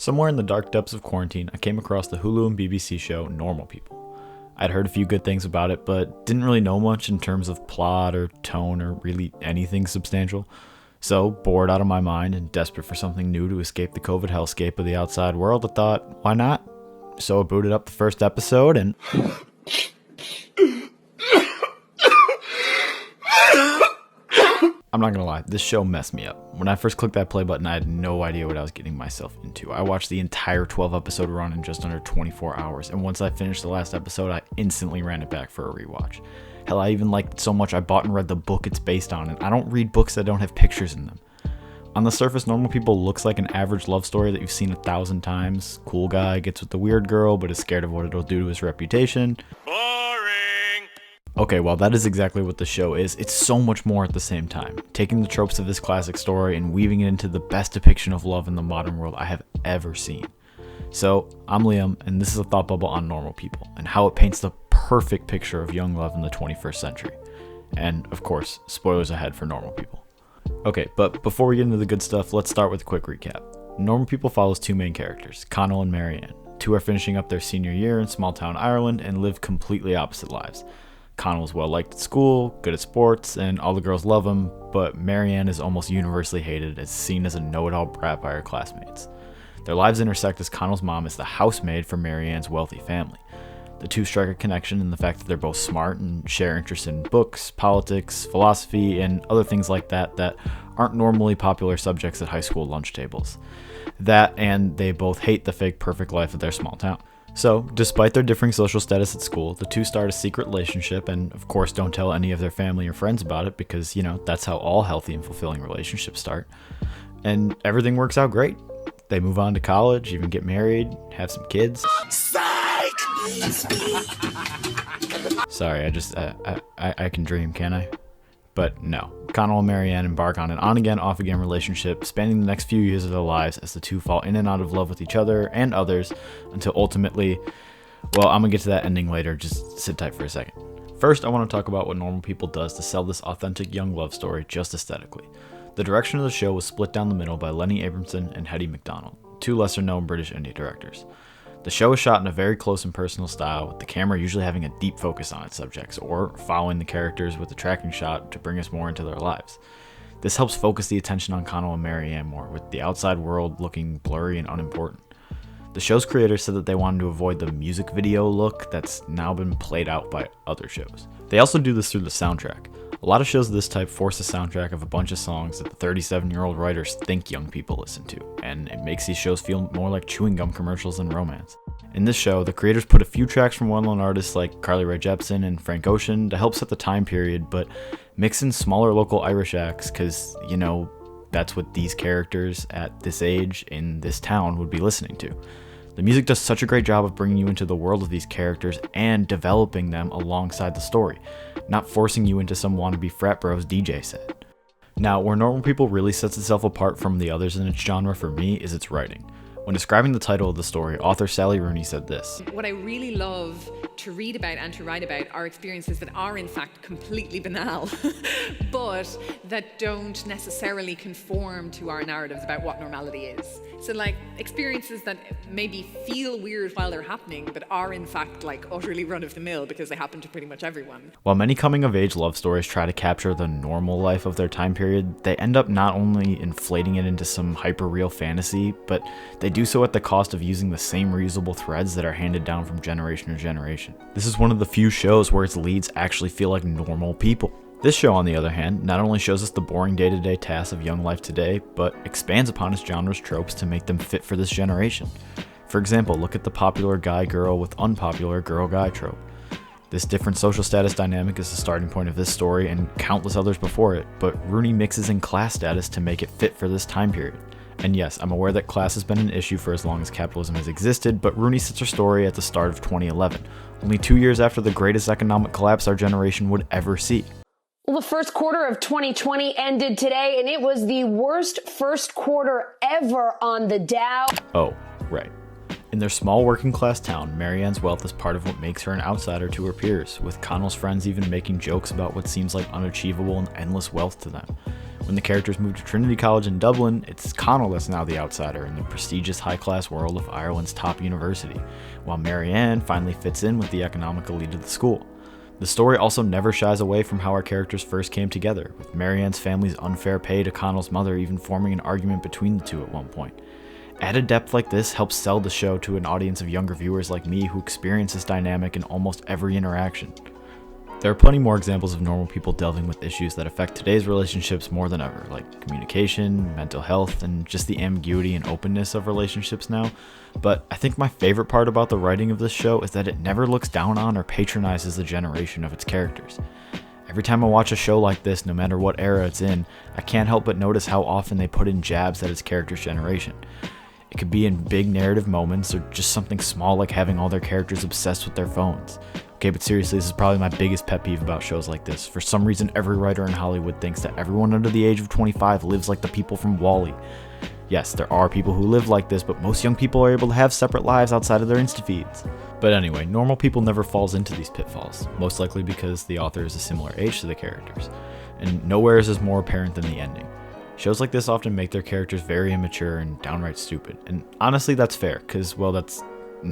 Somewhere in the dark depths of quarantine, I came across the Hulu and BBC show Normal People. I'd heard a few good things about it, but didn't really know much in terms of plot or tone or really anything substantial. So, bored out of my mind and desperate for something new to escape the COVID hellscape of the outside world, I thought, why not? So I booted up the first episode and... I'm not gonna lie, this show messed me up. When I first clicked that play button, I had no idea what I was getting myself into. I watched the entire 12-episode run in just under 24 hours, and once I finished the last episode, I instantly ran it back for a rewatch. Hell, I even liked it so much I bought and read the book it's based on, and I don't read books that don't have pictures in them. On the surface, Normal People looks like an average love story that you've seen 1,000 times. Cool guy gets with the weird girl, but is scared of what it'll do to his reputation. Okay, well, that is exactly what the show is. It's so much more at the same time, taking the tropes of this classic story and weaving it into the best depiction of love in the modern world I have ever seen. So, I'm Liam, and this is a thought bubble on Normal People, and how it paints the perfect picture of young love in the 21st century. And, of course, spoilers ahead for Normal People. Okay, but before we get into the good stuff, let's start with a quick recap. Normal People follows two main characters, Connell and Marianne. Two are finishing up their senior year in small-town Ireland and live completely opposite lives. Connell is well liked at school, good at sports, and all the girls love him, but Marianne is almost universally hated, as seen as a know-it-all brat by her classmates. Their lives intersect as Connell's mom is the housemaid for Marianne's wealthy family. The two strike a connection in the fact that they're both smart and share interests in books, politics, philosophy, and other things like that that aren't normally popular subjects at high school lunch tables. That, and they both hate the fake perfect life of their small town. So, despite their differing social status at school, the two start a secret relationship and, of course, don't tell any of their family or friends about it because, that's how all healthy and fulfilling relationships start. And everything works out great. They move on to college, even get married, have some kids. Psych! Sorry, I can dream, can I? But no, Connell and Marianne embark on an on-again, off-again relationship spanning the next few years of their lives as the two fall in and out of love with each other and others until ultimately, well, I'm gonna get to that ending later, just sit tight for a second. First, I want to talk about what Normal People does to sell this authentic young love story just aesthetically. The direction of the show was split down the middle by Lenny Abramson and Hetty McDonald, two lesser-known British indie directors. The show is shot in a very close and personal style, with the camera usually having a deep focus on its subjects, or following the characters with a tracking shot to bring us more into their lives. This helps focus the attention on Connell and Marianne more, with the outside world looking blurry and unimportant. The show's creators said that they wanted to avoid the music video look that's now been played out by other shows. They also do this through the soundtrack. A lot of shows of this type force a soundtrack of a bunch of songs that the 37-year-old writers think young people listen to, and it makes these shows feel more like chewing gum commercials than romance. In this show, the creators put a few tracks from well-known artists like Carly Rae Jepsen and Frank Ocean to help set the time period, but mix in smaller local Irish acts because, that's what these characters at this age in this town would be listening to. The music does such a great job of bringing you into the world of these characters and developing them alongside the story, not forcing you into some wannabe frat bros DJ set. Now, where Normal People really sets itself apart from the others in its genre for me is its writing. When describing the title of the story, author Sally Rooney said this: "What I really love to read about and to write about are experiences that are in fact completely banal, but that don't necessarily conform to our narratives about what normality is. So like experiences that maybe feel weird while they're happening, but are in fact like utterly run-of-the-mill because they happen to pretty much everyone." While many coming-of-age love stories try to capture the normal life of their time period, they end up not only inflating it into some hyper-real fantasy, but they do so at the cost of using the same reusable threads that are handed down from generation to generation. This is one of the few shows where its leads actually feel like normal people. This show, on the other hand, not only shows us the boring day-to-day tasks of young life today, but expands upon its genre's tropes to make them fit for this generation. For example, look at the popular guy-girl with unpopular girl-guy trope. This different social status dynamic is the starting point of this story and countless others before it, but Rooney mixes in class status to make it fit for this time period. And yes, I'm aware that class has been an issue for as long as capitalism has existed, but Rooney sets her story at the start of 2011, only 2 years after the greatest economic collapse our generation would ever see. Well, the first quarter of 2020 ended today, and it was the worst first quarter ever on the Dow. Oh, right. In their small working-class town, Marianne's wealth is part of what makes her an outsider to her peers, with Connell's friends even making jokes about what seems like unachievable and endless wealth to them. When the characters move to Trinity College in Dublin, it's Connell that's now the outsider in the prestigious high-class world of Ireland's top university, while Marianne finally fits in with the economic elite of the school. The story also never shies away from how our characters first came together, with Marianne's family's unfair pay to Connell's mother even forming an argument between the two at one point. Added depth like this helps sell the show to an audience of younger viewers like me who experience this dynamic in almost every interaction. There are plenty more examples of normal people delving with issues that affect today's relationships more than ever, like communication, mental health, and just the ambiguity and openness of relationships now. But I think my favorite part about the writing of this show is that it never looks down on or patronizes the generation of its characters. Every time I watch a show like this, no matter what era it's in, I can't help but notice how often they put in jabs at its character's generation. It could be in big narrative moments or just something small like having all their characters obsessed with their phones. Okay, but seriously, this is probably my biggest pet peeve about shows like this. For some reason, every writer in Hollywood thinks that everyone under the age of 25 lives like the people from WALL-E. Yes, there are people who live like this, but most young people are able to have separate lives outside of their Insta feeds. But anyway, normal people never falls into these pitfalls, most likely because the author is a similar age to the characters, and nowhere is this more apparent than the ending. Shows like this often make their characters very immature and downright stupid, and honestly that's fair, because, well, that's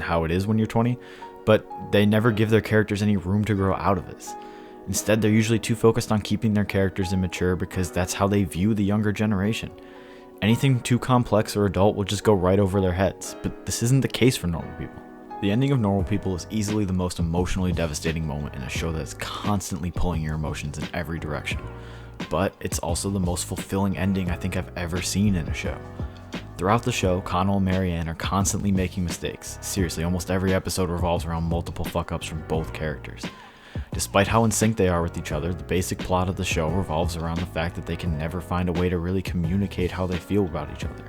how it is when you're 20, but they never give their characters any room to grow out of this. Instead, they're usually too focused on keeping their characters immature because that's how they view the younger generation. Anything too complex or adult will just go right over their heads, but this isn't the case for normal people. The ending of Normal People is easily the most emotionally devastating moment in a show that is constantly pulling your emotions in every direction. But it's also the most fulfilling ending I think I've ever seen in a show. Throughout the show, Connell and Marianne are constantly making mistakes. Seriously, almost every episode revolves around multiple fuck-ups from both characters. Despite how in sync they are with each other, the basic plot of the show revolves around the fact that they can never find a way to really communicate how they feel about each other.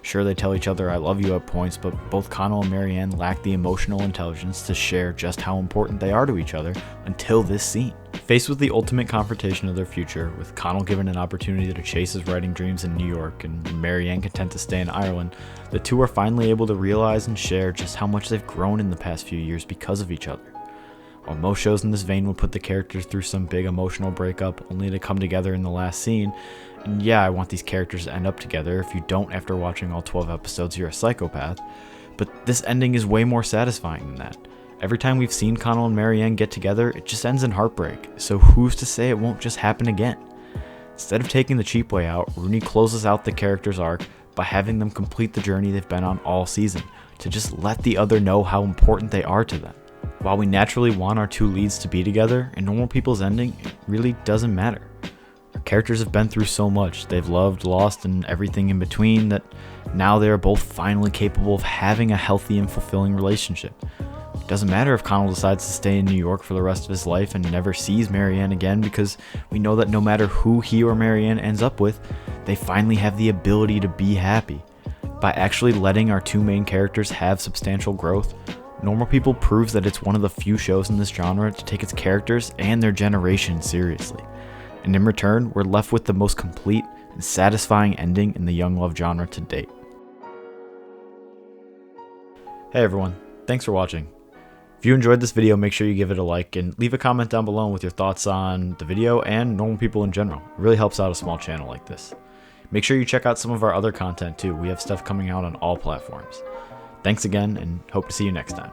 Sure, they tell each other I love you at points, but both Connell and Marianne lack the emotional intelligence to share just how important they are to each other until this scene. Faced with the ultimate confrontation of their future, with Connell given an opportunity to chase his writing dreams in New York and Marianne content to stay in Ireland, the two are finally able to realize and share just how much they've grown in the past few years because of each other. While most shows in this vein will put the characters through some big emotional breakup only to come together in the last scene, and yeah, I want these characters to end up together. If you don't after watching all 12 episodes, you're a psychopath. But this ending is way more satisfying than that. Every time we've seen Connell and Marianne get together, it just ends in heartbreak, so who's to say it won't just happen again? Instead of taking the cheap way out, Rooney closes out the character's arc by having them complete the journey they've been on all season, to just let the other know how important they are to them. While we naturally want our two leads to be together, in Normal People's ending, it really doesn't matter. Our characters have been through so much, they've loved, lost, and everything in between, that now they are both finally capable of having a healthy and fulfilling relationship. It doesn't matter if Connell decides to stay in New York for the rest of his life and never sees Marianne again, because we know that no matter who he or Marianne ends up with, they finally have the ability to be happy. By actually letting our two main characters have substantial growth, Normal People proves that it's one of the few shows in this genre to take its characters and their generation seriously. And in return, we're left with the most complete and satisfying ending in the young love genre to date. Hey everyone, thanks for watching. If you enjoyed this video, make sure you give it a like and leave a comment down below with your thoughts on the video and Normal People in general. It really helps out a small channel like this. Make sure you check out some of our other content too. We have stuff coming out on all platforms. Thanks again, and hope to see you next time.